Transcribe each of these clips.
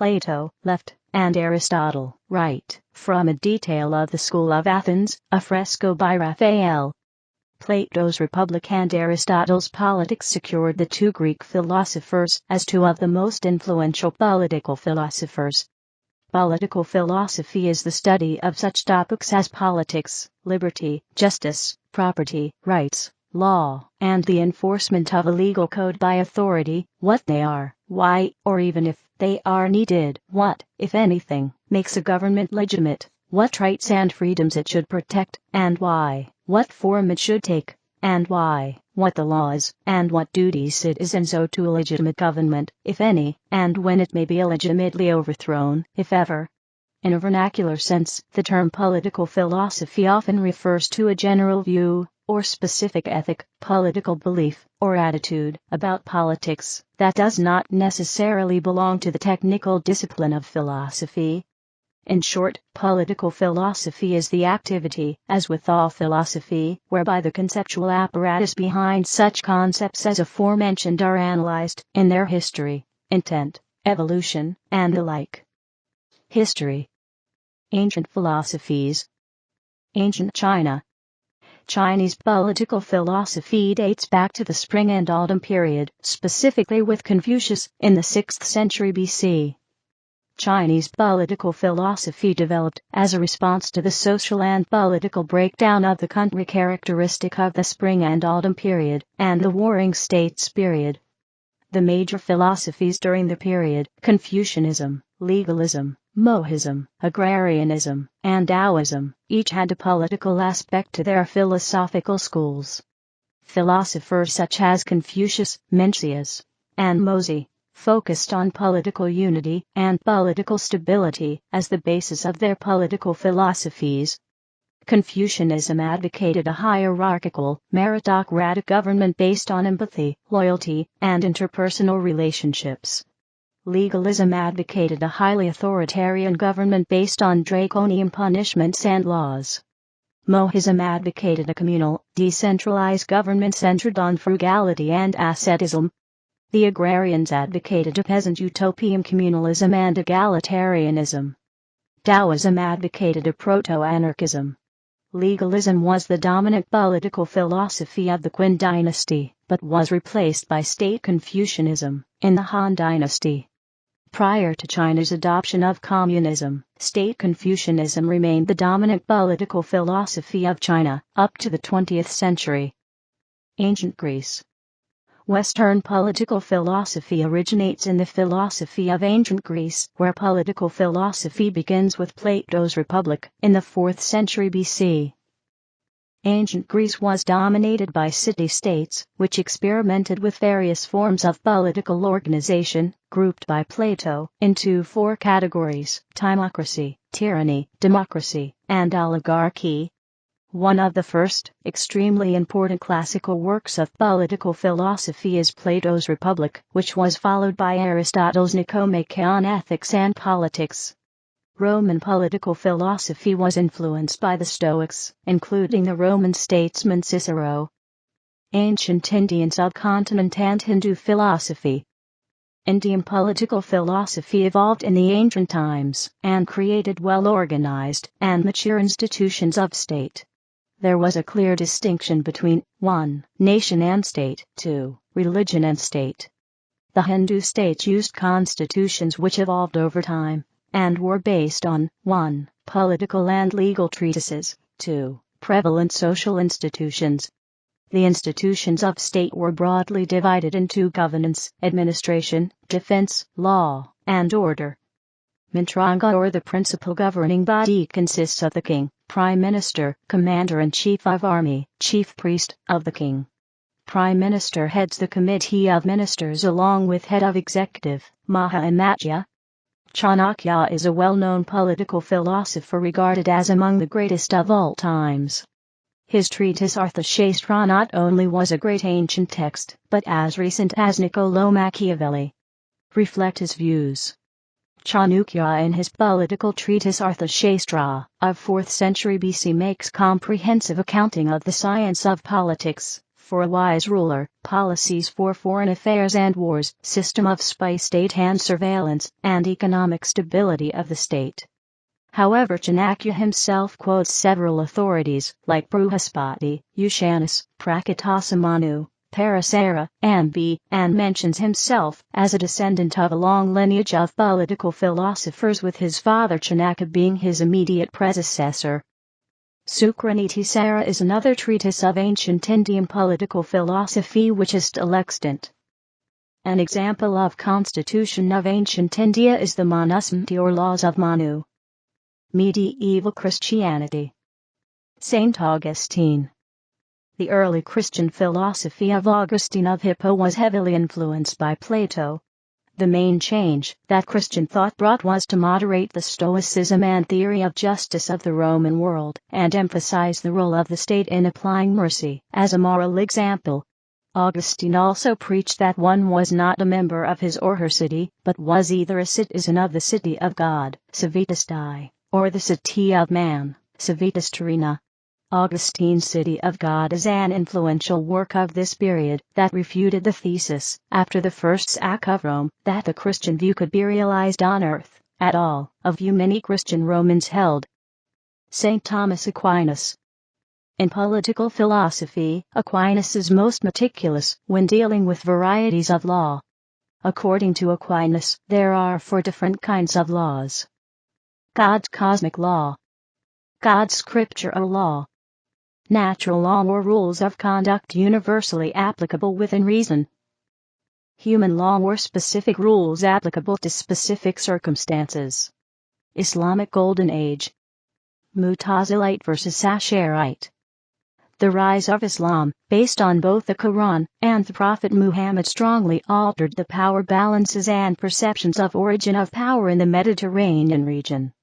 Plato, left, and Aristotle, right, from a detail of the School of Athens, a fresco by Raphael. Plato's Republic and Aristotle's Politics secured the two Greek philosophers as two of the most influential political philosophers. Political philosophy is the study of such topics as politics, liberty, justice, property, rights, law, and the enforcement of a legal code by authority, what they are, why, or even if they are needed, what, if anything, makes a government legitimate, what rights and freedoms it should protect, and why, what form it should take, and why, what the laws, and what duties citizens owe to a legitimate government, if any, and when it may be illegitimately overthrown, if ever. In a vernacular sense, the term political philosophy often refers to a general view, or specific ethic, political belief, or attitude about politics that does not necessarily belong to the technical discipline of philosophy. In short, political philosophy is the activity, as with all philosophy, whereby the conceptual apparatus behind such concepts as aforementioned are analyzed, in their history, intent, evolution, and the like. History. Ancient philosophies. Ancient China. Chinese political philosophy dates back to the Spring and Autumn period, specifically with Confucius, in the 6th century BC. Chinese political philosophy developed as a response to the social and political breakdown of the country characteristic of the Spring and Autumn period, and the Warring States period. The major philosophies during the period, Confucianism, legalism, Mohism, agrarianism, and Taoism, each had a political aspect to their philosophical schools. Philosophers such as Confucius, Mencius, and Mozi focused on political unity and political stability as the basis of their political philosophies. Confucianism advocated a hierarchical, meritocratic government based on empathy, loyalty, and interpersonal relationships. Legalism advocated a highly authoritarian government based on draconian punishments and laws. Mohism advocated a communal, decentralized government centered on frugality and asceticism. The agrarians advocated a peasant utopian communalism and egalitarianism. Taoism advocated a proto-anarchism. Legalism was the dominant political philosophy of the Qin dynasty, but was replaced by state Confucianism in the Han dynasty. Prior to China's adoption of communism, state Confucianism remained the dominant political philosophy of China up to the 20th century. Ancient Greece. Western political philosophy originates in the philosophy of ancient Greece, where political philosophy begins with Plato's Republic in the 4th century BC. Ancient Greece was dominated by city-states, which experimented with various forms of political organization, grouped by Plato into 4 categories: timocracy, tyranny, democracy, and oligarchy. One of the first, extremely important classical works of political philosophy is Plato's Republic, which was followed by Aristotle's Nicomachean on Ethics and Politics. Roman political philosophy was influenced by the Stoics, including the Roman statesman Cicero. Ancient Indian subcontinent and Hindu philosophy. Indian political philosophy evolved in the ancient times and created well-organized and mature institutions of state. There was a clear distinction between 1. Nation and state, 2. Religion and state. The Hindu states used constitutions which evolved over time, and were based on 1. Political and legal treatises, 2. Prevalent social institutions. The institutions of state were broadly divided into governance, administration, defense, law, and order. Mantranga, or the principal governing body, consists of the king, prime minister, commander-in-chief of army, chief priest of the king. Prime Minister heads the committee of ministers along with head of executive, Mahamudra. Chanakya is a well-known political philosopher regarded as among the greatest of all times. His treatise Arthashastra not only was a great ancient text, but as recent as Niccolò Machiavelli. Reflect his views. Chanukya in his political treatise Arthashastra of 4th century BC makes comprehensive accounting of the science of politics, for a wise ruler, policies for foreign affairs and wars, system of spy state and surveillance, and economic stability of the state. However, Chanakya himself quotes several authorities, like Bruhaspati, Ushanas, Prakatasamanu, Parasara, and mentions himself as a descendant of a long lineage of political philosophers, with his father Chanakya being his immediate predecessor. Sukranitisara is another treatise of ancient Indian political philosophy which is still extant. An example of constitution of ancient India is the Manusmriti or Laws of Manu. Medieval Christianity. Saint Augustine. The early Christian philosophy of Augustine of Hippo was heavily influenced by Plato. The main change that Christian thought brought was to moderate the Stoicism and theory of justice of the Roman world, and emphasize the role of the state in applying mercy as a moral example. Augustine also preached that one was not a member of his or her city, but was either a citizen of the city of God, civitas Dei, or the city of man, civitas terrena. Augustine's City of God is an influential work of this period that refuted the thesis, after the first sack of Rome, that the Christian view could be realized on earth, at all, a view many Christian Romans held. St. Thomas Aquinas. In political philosophy, Aquinas is most meticulous when dealing with varieties of law. According to Aquinas, there are 4 different kinds of laws. God's cosmic law, God's scriptural law, natural law or rules of conduct universally applicable within reason, human law or specific rules applicable to specific circumstances. Islamic Golden Age. Mutazilite versus Asharite. The rise of Islam, based on both the Quran and the Prophet Muhammad, strongly altered the power balances and perceptions of origin of power in the Mediterranean region.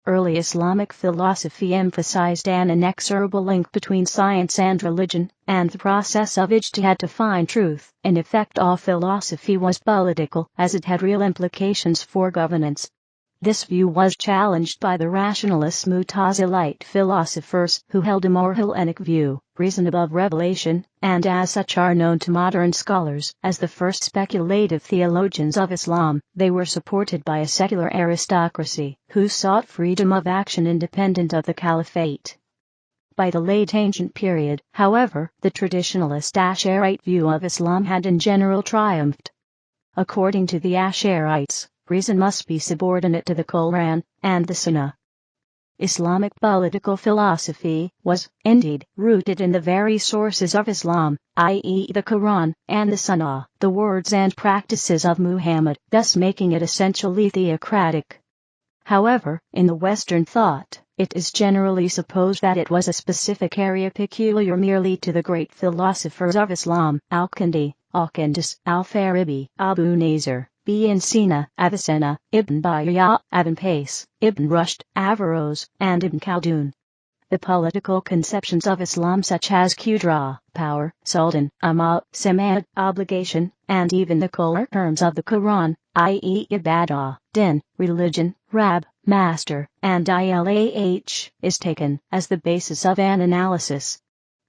Early Islamic philosophy emphasized an inexorable link between science and religion, and the process of ijtihad to find truth. In effect, all philosophy was political, as it had real implications for governance. This view was challenged by the rationalist Mutazilite philosophers, who held a more Hellenic view, reason above revelation, and as such are known to modern scholars as the first speculative theologians of Islam. They were supported by a secular aristocracy, who sought freedom of action independent of the caliphate. By the late ancient period, however, the traditionalist Asharite view of Islam had in general triumphed. According to the Asharites, reason must be subordinate to the Quran and the Sunnah. Islamic political philosophy was, indeed, rooted in the very sources of Islam, i.e. the Quran and the Sunnah, the words and practices of Muhammad, thus making it essentially theocratic. However, in the Western thought, it is generally supposed that it was a specific area peculiar merely to the great philosophers of Islam, Al-Kindi, Al-Qindus, Al-Farabi, Abu Nasr, Ibn Sina, Avicenna, Ibn Bayyah, Ibn Qais, Ibn Rushd, Averroes, and Ibn Khaldun. The political conceptions of Islam, such as Qudra, power, sultan, amal, samad, obligation, and even the core terms of the Quran, i.e. ibadah, din, religion, rab, master, and ilah, is taken as the basis of an analysis.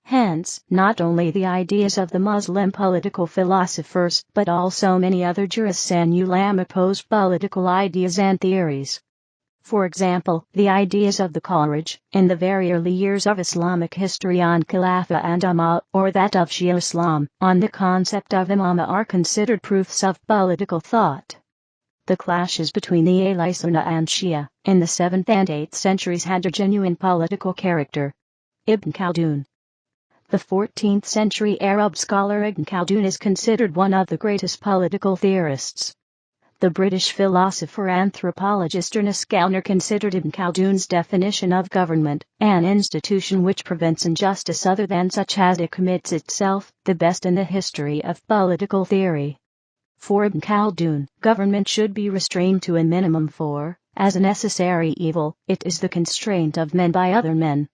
Hence, not only the ideas of the Muslim political philosophers, but also many other jurists and ulama opposed political ideas and theories. For example, the ideas of the Khawarij, in the very early years of Islamic history on Khilafah and Amal, or that of Shia Islam, on the concept of Imama, are considered proofs of political thought. The clashes between the Ahl Sunnah and Shia, in the 7th and 8th centuries, had a genuine political character. Ibn Khaldun. The 14th century Arab scholar Ibn Khaldun is considered one of the greatest political theorists. The British philosopher anthropologist Ernest Gellner considered Ibn Khaldun's definition of government, an institution which prevents injustice other than such as it commits itself, the best in the history of political theory. For Ibn Khaldun, government should be restrained to a minimum, for, as a necessary evil, it is the constraint of men by other men.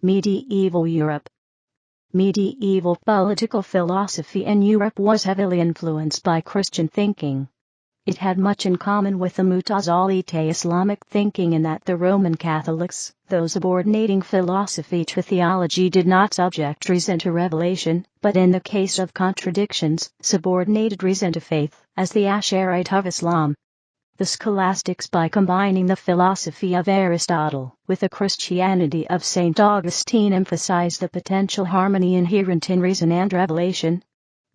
Medieval Europe. Medieval political philosophy in Europe was heavily influenced by Christian thinking. It had much in common with the Mutazalite Islamic thinking in that the Roman Catholics, though subordinating philosophy to theology, did not subject reason to revelation, but in the case of contradictions, subordinated reason to faith, as the Asharite of Islam. The scholastics, by combining the philosophy of Aristotle with the Christianity of St. Augustine, emphasized the potential harmony inherent in reason and revelation.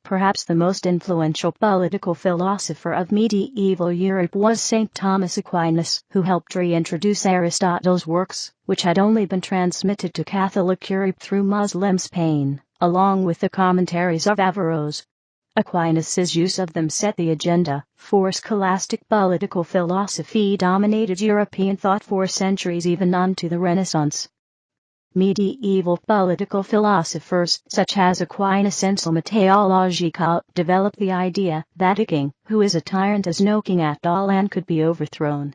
Perhaps the most influential political philosopher of medieval Europe was St. Thomas Aquinas, who helped reintroduce Aristotle's works, which had only been transmitted to Catholic Europe through Muslim Spain, along with the commentaries of Averroes. Aquinas's use of them set the agenda, for scholastic political philosophy dominated European thought for centuries, even unto the Renaissance. Medieval political philosophers, such as Aquinas and Summa Theologica, developed the idea that a king who is a tyrant is no king at all and could be overthrown.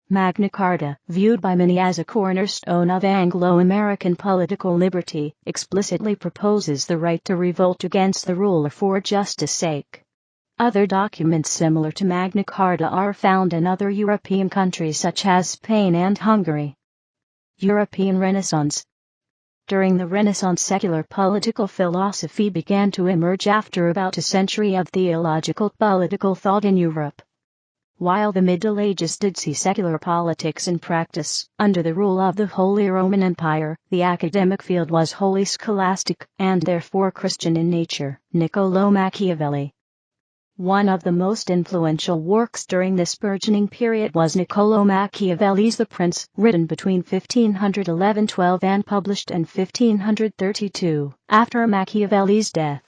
Magna Carta, viewed by many as a cornerstone of Anglo-American political liberty, explicitly proposes the right to revolt against the ruler for justice sake. Other documents similar to Magna Carta are found in other European countries such as Spain and Hungary. European Renaissance. During the Renaissance, secular political philosophy began to emerge after about a century of theological political thought in Europe. While the Middle Ages did see secular politics in practice, under the rule of the Holy Roman Empire, the academic field was wholly scholastic, and therefore Christian in nature. Niccolò Machiavelli. One of the most influential works during this burgeoning period was Niccolò Machiavelli's The Prince, written between 1511-12 and published in 1532, after Machiavelli's death.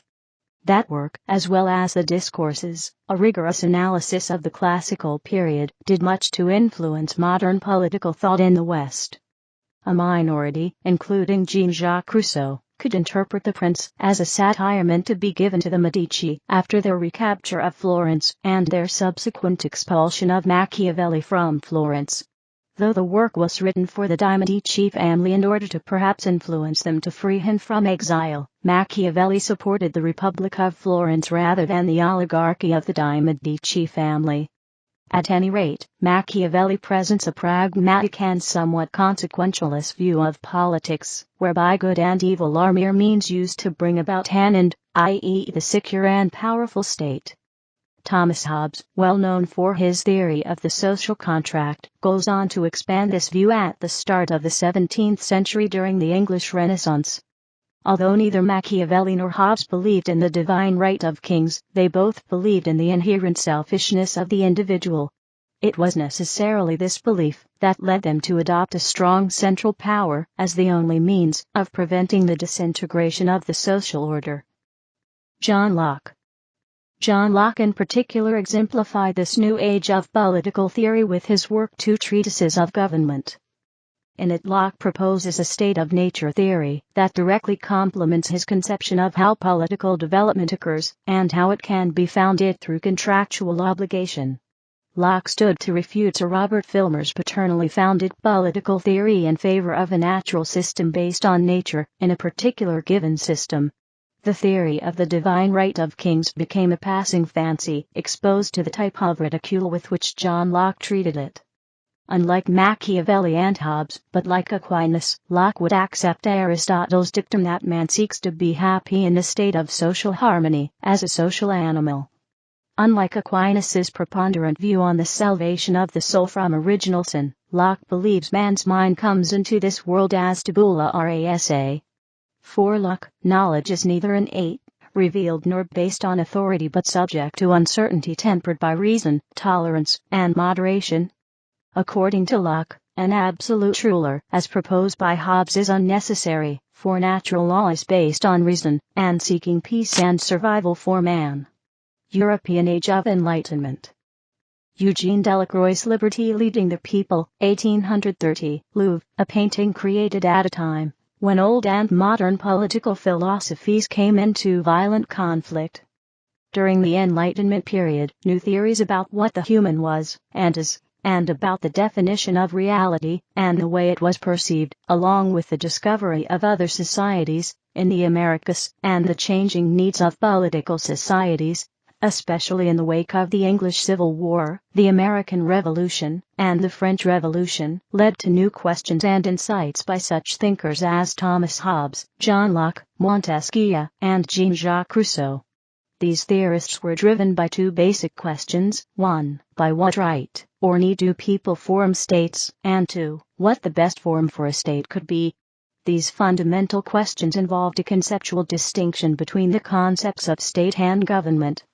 That work, as well as the Discourses, a rigorous analysis of the classical period, did much to influence modern political thought in the West. A minority, including Jean-Jacques Rousseau, could interpret The Prince as a satire meant to be given to the Medici after their recapture of Florence and their subsequent expulsion of Machiavelli from Florence. Though the work was written for the de' Medici family in order to perhaps influence them to free him from exile, Machiavelli supported the Republic of Florence rather than the oligarchy of the de' Medici family. At any rate, Machiavelli presents a pragmatic and somewhat consequentialist view of politics, whereby good and evil are mere means used to bring about an end, i.e. the secure and powerful state. Thomas Hobbes, well known for his theory of the social contract, goes on to expand this view at the start of the 17th century during the English Renaissance. Although neither Machiavelli nor Hobbes believed in the divine right of kings, they both believed in the inherent selfishness of the individual. It was necessarily this belief that led them to adopt a strong central power as the only means of preventing the disintegration of the social order. John Locke. John Locke in particular exemplified this new age of political theory with his work Two Treatises of Government. In it, Locke proposes a state of nature theory that directly complements his conception of how political development occurs and how it can be founded through contractual obligation. Locke stood to refute Sir Robert Filmer's paternally founded political theory in favor of a natural system based on nature in a particular given system. The theory of the divine right of kings became a passing fancy, exposed to the type of ridicule with which John Locke treated it. Unlike Machiavelli and Hobbes, but like Aquinas, Locke would accept Aristotle's dictum that man seeks to be happy in a state of social harmony, as a social animal. Unlike Aquinas's preponderant view on the salvation of the soul from original sin, Locke believes man's mind comes into this world as tabula rasa. For Locke, knowledge is neither innate, revealed nor based on authority but subject to uncertainty tempered by reason, tolerance, and moderation. According to Locke, an absolute ruler, as proposed by Hobbes, is unnecessary, for natural law is based on reason, and seeking peace and survival for man. European Age of Enlightenment. Eugene Delacroix's Liberty Leading the People, 1830, Louvre, a painting created at a time when old and modern political philosophies came into violent conflict. During the Enlightenment period, new theories about what the human was and is, and about the definition of reality and the way it was perceived, along with the discovery of other societies in the Americas and the changing needs of political societies, especially in the wake of the English Civil War, the American Revolution, and the French Revolution, led to new questions and insights by such thinkers as Thomas Hobbes, John Locke, Montesquieu, and Jean-Jacques Rousseau. These theorists were driven by two basic questions: 1. By what right or need do people form states? And 2. What the best form for a state could be. These fundamental questions involved a conceptual distinction between the concepts of state and government.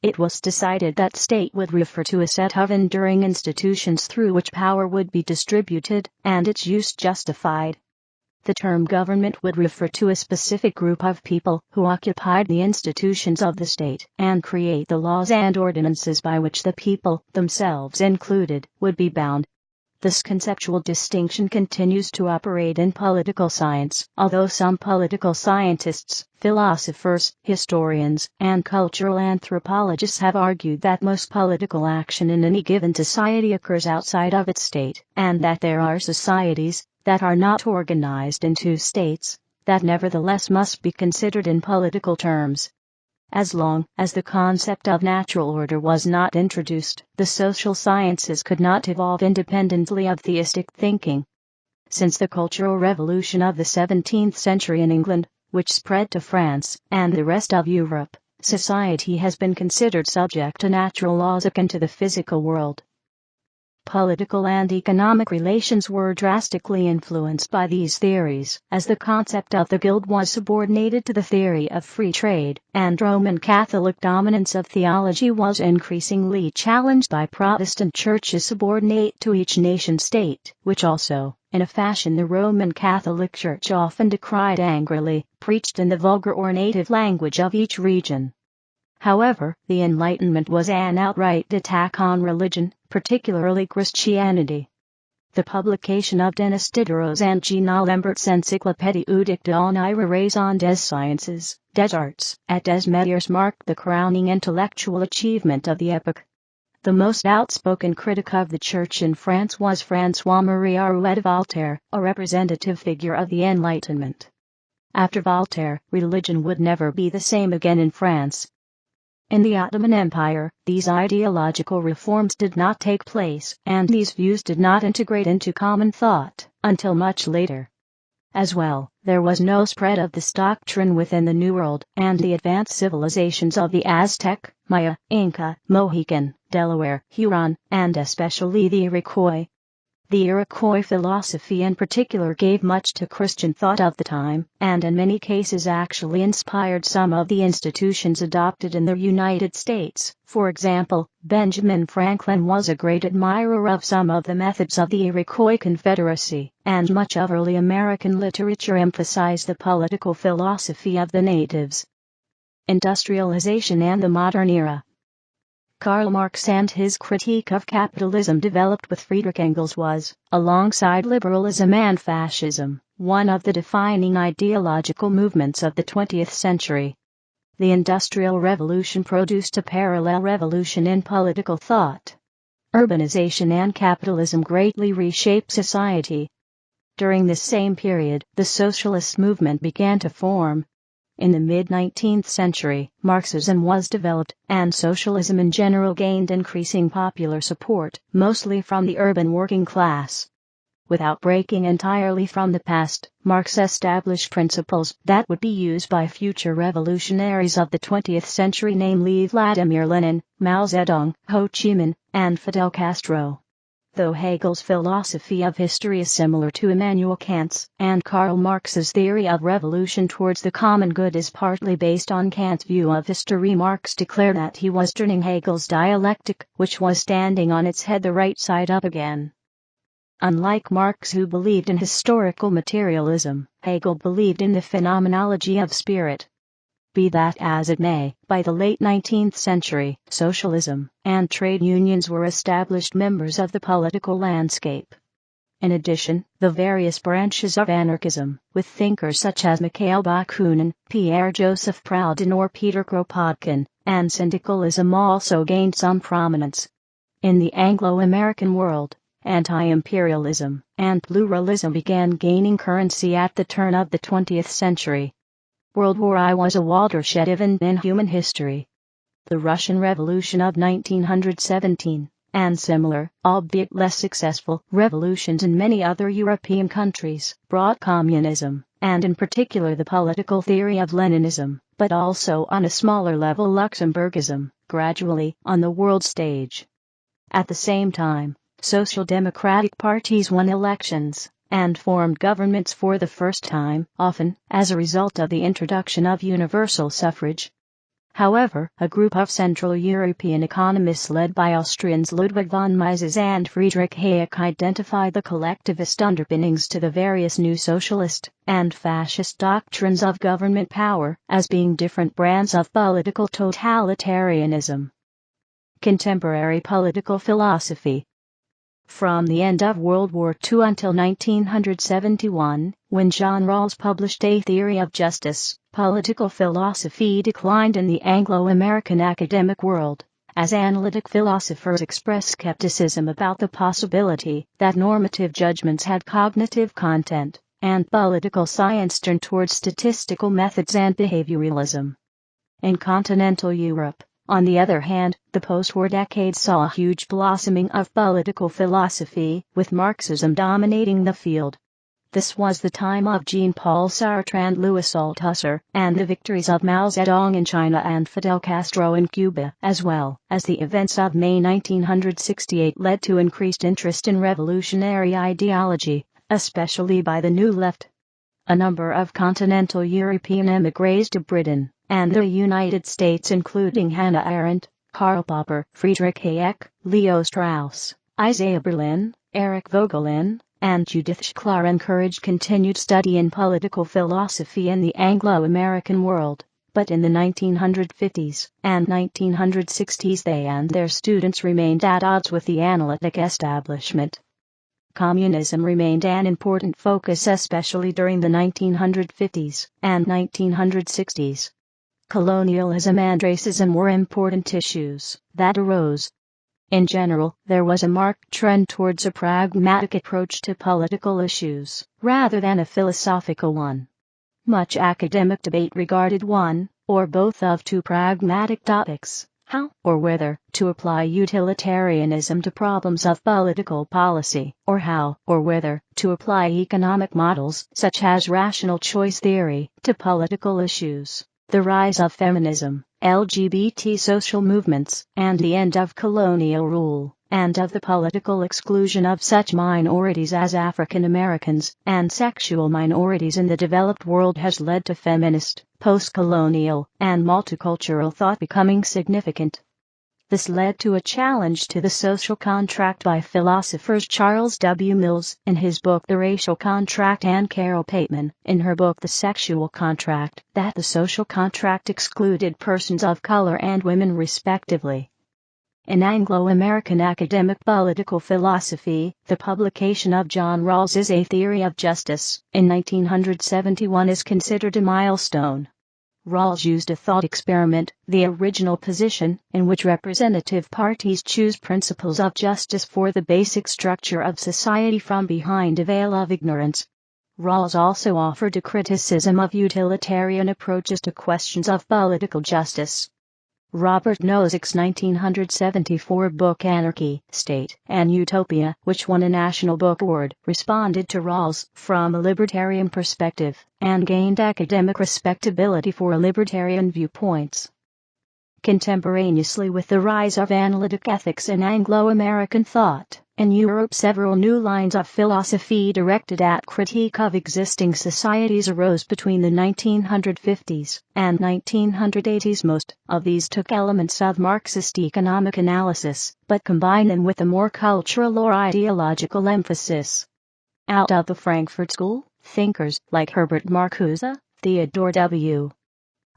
It was decided that state would refer to a set of enduring institutions through which power would be distributed, and its use justified. The term government would refer to a specific group of people who occupied the institutions of the state and create the laws and ordinances by which the people, themselves included, would be bound. This conceptual distinction continues to operate in political science, although some political scientists, philosophers, historians, and cultural anthropologists have argued that most political action in any given society occurs outside of its state, and that there are societies that are not organized into states, that nevertheless must be considered in political terms. As long as the concept of natural order was not introduced, the social sciences could not evolve independently of theistic thinking. Since the Cultural Revolution of the 17th century in England, which spread to France and the rest of Europe, society has been considered subject to natural laws akin to the physical world. Political and economic relations were drastically influenced by these theories, as the concept of the guild was subordinated to the theory of free trade, and Roman Catholic dominance of theology was increasingly challenged by Protestant churches subordinate to each nation-state, which also, in a fashion the Roman Catholic Church often decried angrily, preached in the vulgar or native language of each region. However, the Enlightenment was an outright attack on religion, particularly Christianity. The publication of Denis Diderot's and Jean Lembert's Encyclopédie de raison des sciences, des arts, et des métiers marked the crowning intellectual achievement of the epoch. The most outspoken critic of the Church in France was François-Marie Arouet de Voltaire, a representative figure of the Enlightenment. After Voltaire, religion would never be the same again in France. In the Ottoman Empire, these ideological reforms did not take place, and these views did not integrate into common thought until much later. As well, there was no spread of this doctrine within the New World, and the advanced civilizations of the Aztec, Maya, Inca, Mohican, Delaware, Huron, and especially the Iroquois. The Iroquois philosophy in particular gave much to Christian thought of the time, and in many cases actually inspired some of the institutions adopted in the United States. For example, Benjamin Franklin was a great admirer of some of the methods of the Iroquois Confederacy, and much of early American literature emphasized the political philosophy of the natives. Industrialization and the modern era. Karl Marx and his critique of capitalism developed with Friedrich Engels was, alongside liberalism and fascism, one of the defining ideological movements of the 20th century. The Industrial Revolution produced a parallel revolution in political thought. Urbanization and capitalism greatly reshaped society. During this same period, the socialist movement began to form. In the mid-19th century, Marxism was developed, and socialism in general gained increasing popular support, mostly from the urban working class. Without breaking entirely from the past, Marx established principles that would be used by future revolutionaries of the 20th century, namely Vladimir Lenin, Mao Zedong, Ho Chi Minh, and Fidel Castro. Though Hegel's philosophy of history is similar to Immanuel Kant's, and Karl Marx's theory of revolution towards the common good is partly based on Kant's view of history, Marx declared that he was turning Hegel's dialectic, which was standing on its head, the right side up again. Unlike Marx, who believed in historical materialism, Hegel believed in the phenomenology of spirit. Be that as it may, by the late 19th century, socialism and trade unions were established members of the political landscape. In addition, the various branches of anarchism, with thinkers such as Mikhail Bakunin, Pierre-Joseph Proudhon or Peter Kropotkin, and syndicalism also gained some prominence. In the Anglo-American world, anti-imperialism and pluralism began gaining currency at the turn of the 20th century. World War I was a watershed event in human history. the Russian Revolution of 1917, and similar, albeit less successful, revolutions in many other European countries brought communism, and in particular the political theory of Leninism, but also on a smaller level Luxemburgism, gradually on the world stage. At the same time, social democratic parties won elections and formed governments for the first time, often as a result of the introduction of universal suffrage. However, a group of Central European economists led by Austrians Ludwig von Mises and Friedrich Hayek identified the collectivist underpinnings to the various new socialist and fascist doctrines of government power as being different brands of political totalitarianism. Contemporary political philosophy. From the end of World War II until 1971, when John Rawls published A Theory of Justice, political philosophy declined in the Anglo-American academic world, as analytic philosophers expressed skepticism about the possibility that normative judgments had cognitive content, and political science turned towards statistical methods and behavioralism. In continental Europe, on the other hand, the post-war decades saw a huge blossoming of political philosophy, with Marxism dominating the field. This was the time of Jean-Paul Sartre and Louis Althusser, and the victories of Mao Zedong in China and Fidel Castro in Cuba, as well as the events of May 1968 led to increased interest in revolutionary ideology, especially by the New Left. A number of continental European émigrés to Britain and the United States, including Hannah Arendt, Karl Popper, Friedrich Hayek, Leo Strauss, Isaiah Berlin, Eric Voegelin, and Judith Shklar, encouraged continued study in political philosophy in the Anglo-American world, but in the 1950s and 1960s they and their students remained at odds with the analytic establishment. Communism remained an important focus, especially during the 1950s and 1960s. Colonialism and racism were important issues that arose. In general, there was a marked trend towards a pragmatic approach to political issues, rather than a philosophical one. Much academic debate regarded one, or both of two pragmatic topics: how or whether to apply utilitarianism to problems of political policy, or how or whether to apply economic models, such as rational choice theory, to political issues. The rise of feminism, LGBT social movements, and the end of colonial rule, and of the political exclusion of such minorities as African Americans and sexual minorities in the developed world has led to feminist, post-colonial, and multicultural thought becoming significant. This led to a challenge to the social contract by philosophers Charles W. Mills in his book The Racial Contract and Carol Pateman in her book The Sexual Contract, that the social contract excluded persons of color and women respectively. In Anglo-American academic political philosophy, the publication of John Rawls's A Theory of Justice in 1971 is considered a milestone. Rawls used a thought experiment, the original position, in which representative parties choose principles of justice for the basic structure of society from behind a veil of ignorance. Rawls also offered a criticism of utilitarian approaches to questions of political justice. Robert Nozick's 1974 book Anarchy, State, and Utopia, which won a National Book Award, responded to Rawls from a libertarian perspective, and gained academic respectability for libertarian viewpoints. Contemporaneously with the rise of analytic ethics in Anglo-American thought, in Europe several new lines of philosophy directed at critique of existing societies arose between the 1950s and 1980s. Most of these took elements of Marxist economic analysis, but combined them with a more cultural or ideological emphasis. Out of the Frankfurt School, thinkers like Herbert Marcuse, Theodore W.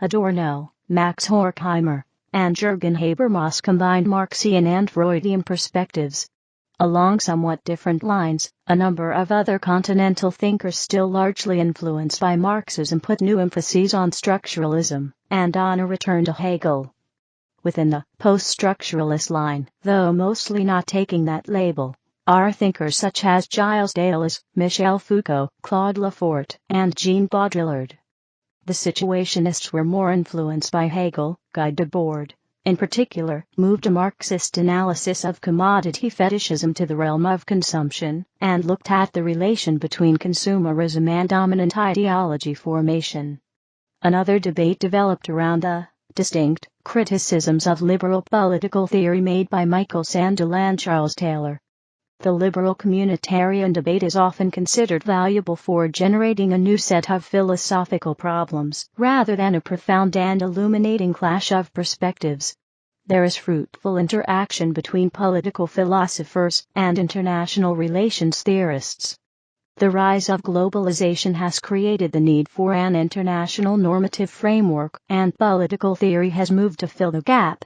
Adorno, Max Horkheimer, and Jürgen Habermas combined Marxian and Freudian perspectives. Along somewhat different lines, a number of other continental thinkers still largely influenced by Marxism put new emphases on structuralism, and on a return to Hegel. Within the post-structuralist line, though mostly not taking that label, are thinkers such as Gilles Deleuze, Michel Foucault, Claude Lefort, and Jean Baudrillard. The Situationists were more influenced by Hegel, Guy Debord, in particular, moved a Marxist analysis of commodity fetishism to the realm of consumption, and looked at the relation between consumerism and dominant ideology formation. Another debate developed around the distinct criticisms of liberal political theory made by Michael Sandel and Charles Taylor. The liberal communitarian debate is often considered valuable for generating a new set of philosophical problems, rather than a profound and illuminating clash of perspectives. There is fruitful interaction between political philosophers and international relations theorists. The rise of globalization has created the need for an international normative framework, and political theory has moved to fill the gap.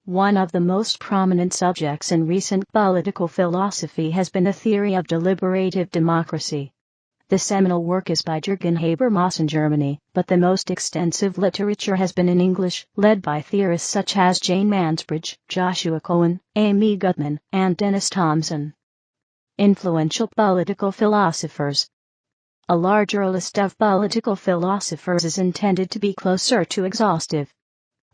One of the most prominent subjects in recent political philosophy has been the theory of deliberative democracy. The seminal work is by Jürgen Habermas in Germany, but the most extensive literature has been in English, led by theorists such as Jane Mansbridge, Joshua Cohen, Amy Gutman, and Dennis Thompson. Influential political philosophers. A larger list of political philosophers is intended to be closer to exhaustive.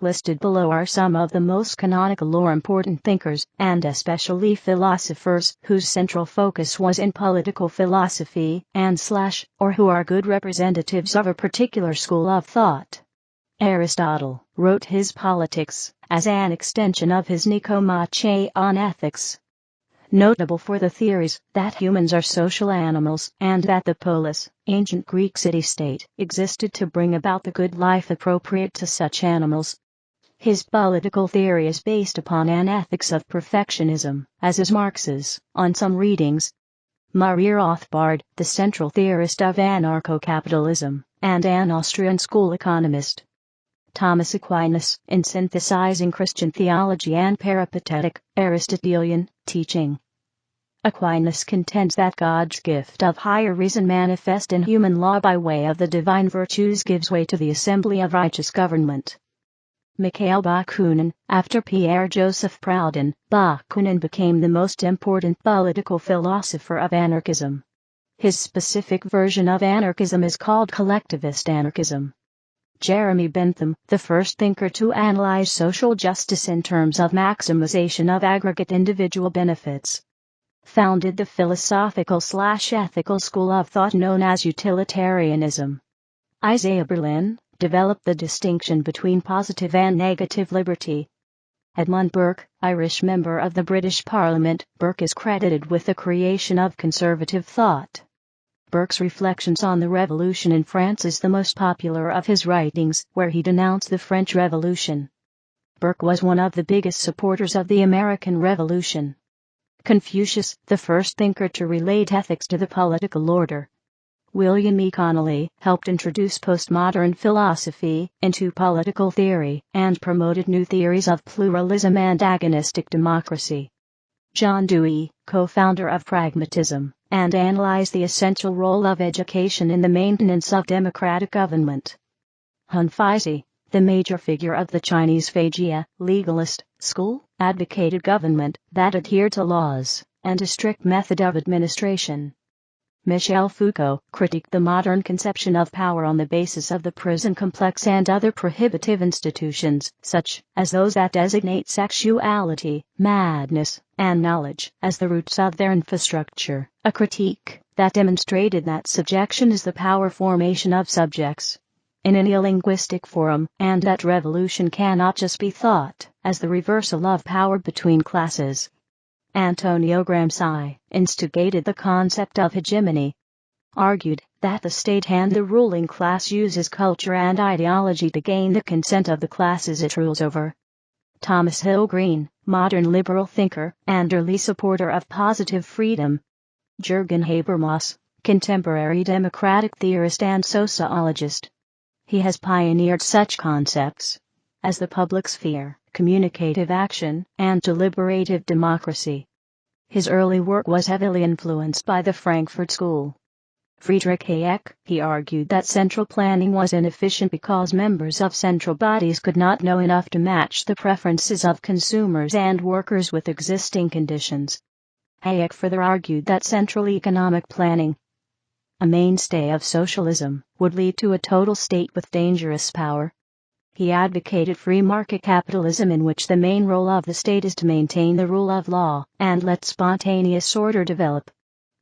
Listed below are some of the most canonical or important thinkers, and especially philosophers, whose central focus was in political philosophy, or who are good representatives of a particular school of thought. Aristotle wrote his Politics as an extension of his Nicomacheia on ethics. Notable for the theories that humans are social animals, and that the polis, ancient Greek city-state, existed to bring about the good life appropriate to such animals. His political theory is based upon an ethics of perfectionism, as is Marx's, on some readings. Maria Rothbard, the central theorist of anarcho-capitalism, and an Austrian school economist. Thomas Aquinas, in synthesizing Christian theology and peripatetic, Aristotelian, teaching. Aquinas contends that God's gift of higher reason manifest in human law by way of the divine virtues gives way to the assembly of righteous government. Mikhail Bakunin, after Pierre-Joseph Proudhon, Bakunin became the most important political philosopher of anarchism. His specific version of anarchism is called collectivist anarchism. Jeremy Bentham, the first thinker to analyze social justice in terms of maximization of aggregate individual benefits, founded the philosophical/ethical school of thought known as utilitarianism. Isaiah Berlin developed the distinction between positive and negative liberty. Edmund Burke, Irish member of the British Parliament, Burke is credited with the creation of conservative thought. Burke's Reflections on the Revolution in France is the most popular of his writings, where he denounced the French Revolution. Burke was one of the biggest supporters of the American Revolution. Confucius, the first thinker to relate ethics to the political order. William E. Connolly helped introduce postmodern philosophy into political theory and promoted new theories of pluralism and agonistic democracy. John Dewey, co-founder of pragmatism, and analyzed the essential role of education in the maintenance of democratic government. Han Feizi, the major figure of the Chinese Feijia legalist school, advocated government that adhered to laws and a strict method of administration. Michel Foucault critiqued the modern conception of power on the basis of the prison complex and other prohibitive institutions, such as those that designate sexuality, madness, and knowledge as the roots of their infrastructure, a critique that demonstrated that subjection is the power formation of subjects in any linguistic forum, and that revolution cannot just be thought as the reversal of power between classes. Antonio Gramsci instigated the concept of hegemony, argued that the state and the ruling class uses culture and ideology to gain the consent of the classes it rules over. Thomas Hill Green, modern liberal thinker and early supporter of positive freedom. Jürgen Habermas, contemporary democratic theorist and sociologist. He has pioneered such concepts as the public sphere, communicative action, and deliberative democracy. His early work was heavily influenced by the Frankfurt School. Friedrich Hayek, he argued that central planning was inefficient because members of central bodies could not know enough to match the preferences of consumers and workers with existing conditions. Hayek further argued that central economic planning, a mainstay of socialism, would lead to a total state with dangerous power. He advocated free market capitalism in which the main role of the state is to maintain the rule of law and let spontaneous order develop.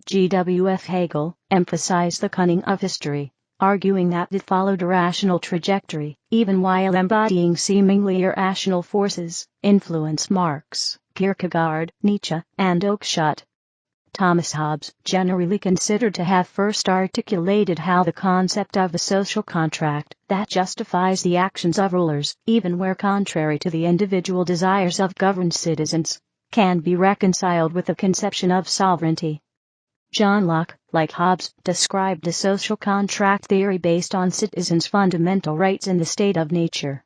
G.W.F. Hegel emphasized the cunning of history, arguing that it followed a rational trajectory, even while embodying seemingly irrational forces, influenced Marx, Kierkegaard, Nietzsche, and Oakeshott. Thomas Hobbes, generally considered to have first articulated how the concept of a social contract that justifies the actions of rulers, even where contrary to the individual desires of governed citizens, can be reconciled with the conception of sovereignty. John Locke, like Hobbes, described a social contract theory based on citizens' fundamental rights in the state of nature.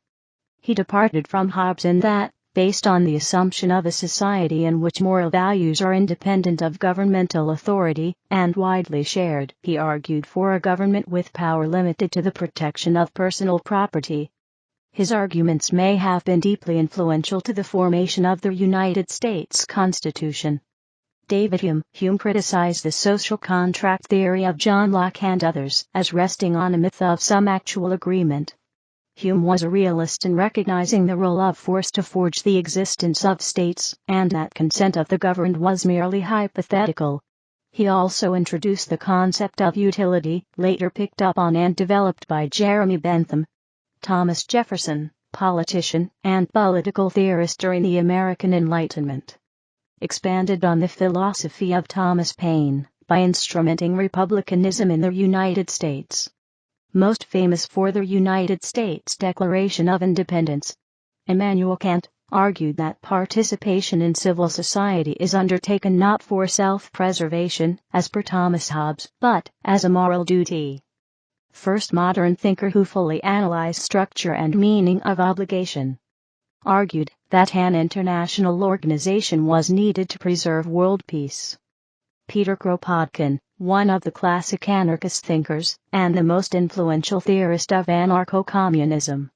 He departed from Hobbes in that, based on the assumption of a society in which moral values are independent of governmental authority and widely shared, he argued for a government with power limited to the protection of personal property. His arguments may have been deeply influential to the formation of the United States Constitution. David Hume criticized the social contract theory of John Locke and others as resting on a myth of some actual agreement. Hume was a realist in recognizing the role of force to forge the existence of states, and that consent of the governed was merely hypothetical. He also introduced the concept of utility, later picked up on and developed by Jeremy Bentham. Thomas Jefferson, politician and political theorist during the American Enlightenment, expanded on the philosophy of Thomas Paine by instrumenting republicanism in the United States. Most famous for the United States Declaration of Independence, Immanuel Kant argued that participation in civil society is undertaken not for self-preservation, as per Thomas Hobbes, but as a moral duty. First modern thinker who fully analyzed structure and meaning of obligation, argued that an international organization was needed to preserve world peace. Peter Kropotkin, one of the classic anarchist thinkers, and the most influential theorist of anarcho-communism.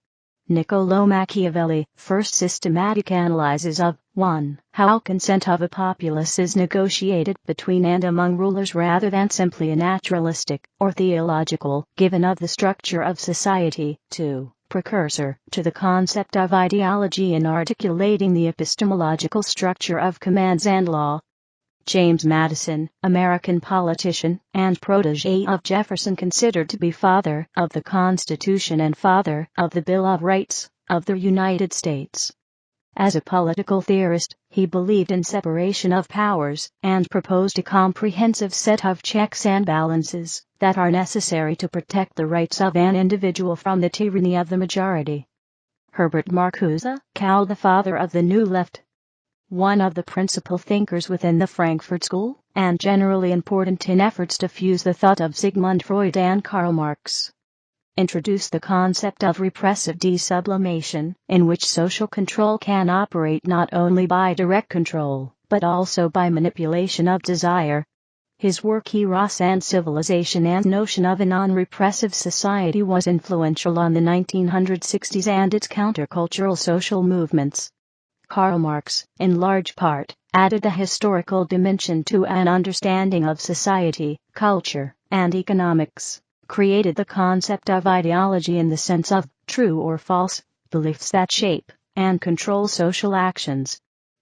Niccolò Machiavelli, first systematic analysis of 1. How consent of a populace is negotiated between and among rulers rather than simply a naturalistic or theological given of the structure of society. 2. Precursor to the concept of ideology in articulating the epistemological structure of commands and law. James Madison, American politician and protege of Jefferson, considered to be father of the Constitution and father of the Bill of Rights of the United States. As a political theorist, he believed in separation of powers and proposed a comprehensive set of checks and balances that are necessary to protect the rights of an individual from the tyranny of the majority. Herbert Marcuse, called the father of the New Left, one of the principal thinkers within the Frankfurt School, and generally important in efforts to fuse the thought of Sigmund Freud and Karl Marx, introduced the concept of repressive desublimation, in which social control can operate not only by direct control, but also by manipulation of desire. His work Eros and Civilization and notion of a non-repressive society was influential on the 1960s and its countercultural social movements. Karl Marx, in large part, added a historical dimension to an understanding of society, culture, and economics, created the concept of ideology in the sense of true or false beliefs that shape and control social actions,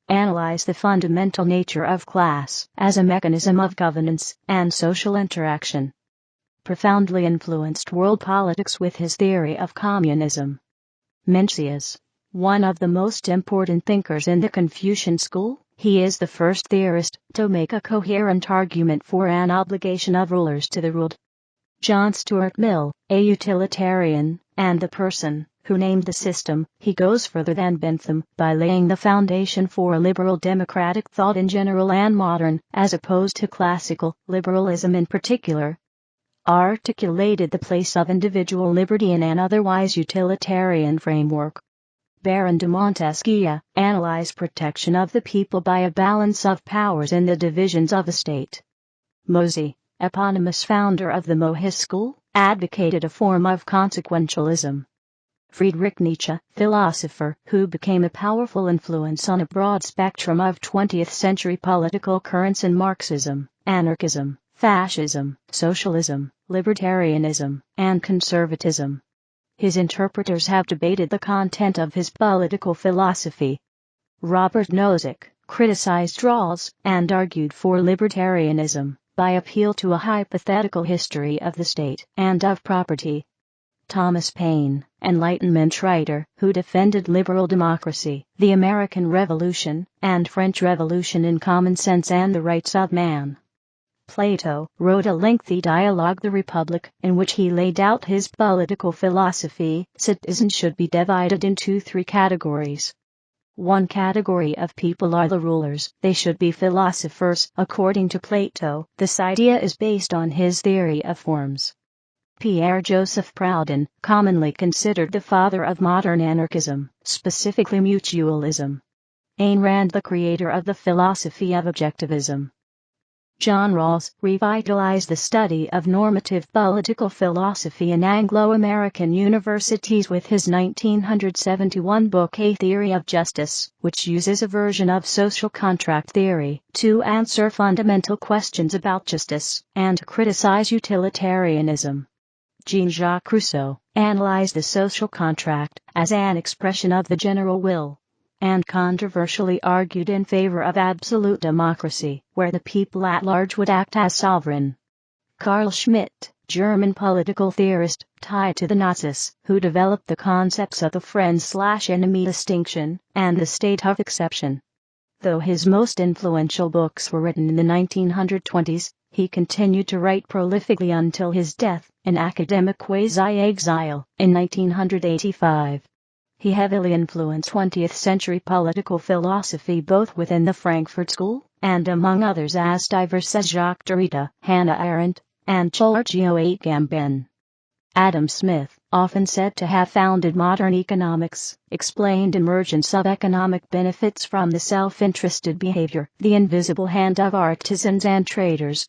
analyzed the fundamental nature of class as a mechanism of governance and social interaction, profoundly influenced world politics with his theory of communism. Mencius, one of the most important thinkers in the Confucian school, he is the first theorist to make a coherent argument for an obligation of rulers to the ruled. John Stuart Mill, a utilitarian, and the person who named the system, he goes further than Bentham by laying the foundation for a liberal democratic thought in general and modern, as opposed to classical liberalism in particular, articulated the place of individual liberty in an otherwise utilitarian framework. Baron de Montesquieu analyzed protection of the people by a balance of powers in the divisions of a state. Mosey, eponymous founder of the Mohist school, advocated a form of consequentialism. Friedrich Nietzsche, philosopher who became a powerful influence on a broad spectrum of 20th century political currents in Marxism, anarchism, fascism, socialism, libertarianism, and conservatism. His interpreters have debated the content of his political philosophy. Robert Nozick criticized Rawls and argued for libertarianism by appeal to a hypothetical history of the state and of property. Thomas Paine, Enlightenment writer who defended liberal democracy, the American Revolution, and French Revolution in common sense and the rights of man. Plato wrote a lengthy dialogue, The Republic, in which he laid out his political philosophy. Citizens should be divided into three categories. One category of people are the rulers. They should be philosophers. According to Plato, this idea is based on his theory of forms. Pierre-Joseph Proudhon, commonly considered the father of modern anarchism, specifically mutualism. Ayn Rand, the creator of the philosophy of objectivism. John Rawls revitalized the study of normative political philosophy in Anglo-American universities with his 1971 book A Theory of Justice, which uses a version of social contract theory to answer fundamental questions about justice and criticize utilitarianism. Jean-Jacques Rousseau analyzed the social contract as an expression of the general will, and controversially argued in favor of absolute democracy, where the people at large would act as sovereign. Carl Schmitt, German political theorist tied to the Nazis, who developed the concepts of the friend-slash-enemy distinction and the state of exception. Though his most influential books were written in the 1920s, he continued to write prolifically until his death, in academic quasi-exile, in 1985. He heavily influenced 20th-century political philosophy both within the Frankfurt School and among others as diverse as Jacques Derrida, Hannah Arendt, and Giorgio Agamben. Adam Smith, often said to have founded modern economics, explained emergence of economic benefits from the self-interested behavior, the invisible hand of artisans and traders.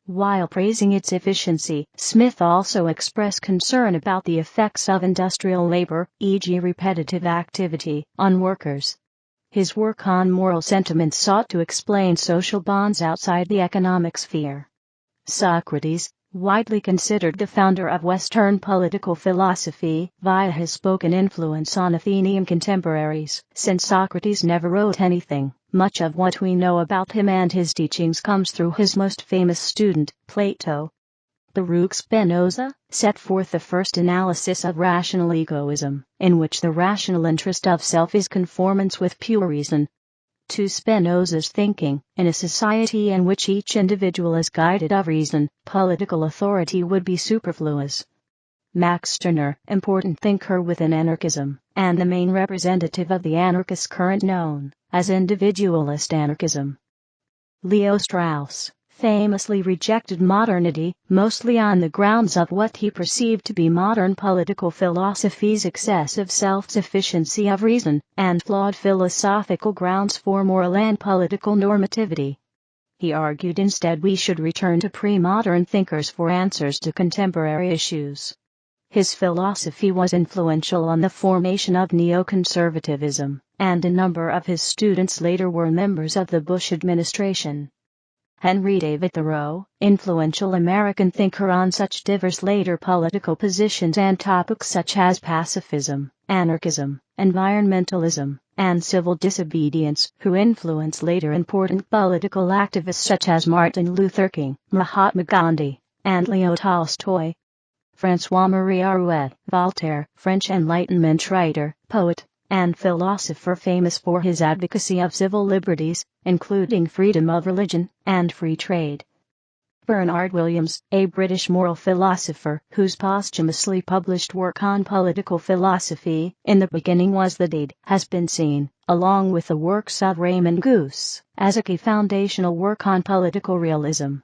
While praising its efficiency, Smith also expressed concern about the effects of industrial labor, e.g. repetitive activity, on workers. His work on moral sentiments sought to explain social bonds outside the economic sphere. Socrates, widely considered the founder of Western political philosophy, via his spoken influence on Athenian contemporaries. Since Socrates never wrote anything, much of what we know about him and his teachings comes through his most famous student, Plato. Baruch Spinoza set forth the first analysis of rational egoism, in which the rational interest of self is conformance with pure reason. To Spinoza's thinking, in a society in which each individual is guided of reason, political authority would be superfluous. Max Stirner, important thinker within anarchism, and the main representative of the anarchist current known as individualist anarchism. Leo Strauss famously rejected modernity, mostly on the grounds of what he perceived to be modern political philosophy's excessive self-sufficiency of reason, and flawed philosophical grounds for moral and political normativity. He argued instead we should return to pre-modern thinkers for answers to contemporary issues. His philosophy was influential on the formation of neoconservatism, and a number of his students later were members of the Bush administration. Henry David Thoreau, influential American thinker on such diverse later political positions and topics such as pacifism, anarchism, environmentalism, and civil disobedience, who influenced later important political activists such as Martin Luther King, Mahatma Gandhi, and Leo Tolstoy. François-Marie Arouet, Voltaire, French Enlightenment writer, poet, and philosopher famous for his advocacy of civil liberties, including freedom of religion and free trade. Bernard Williams, a British moral philosopher whose posthumously published work on political philosophy, In the Beginning Was the Deed, has been seen, along with the works of Raymond Geuss, as a key foundational work on political realism.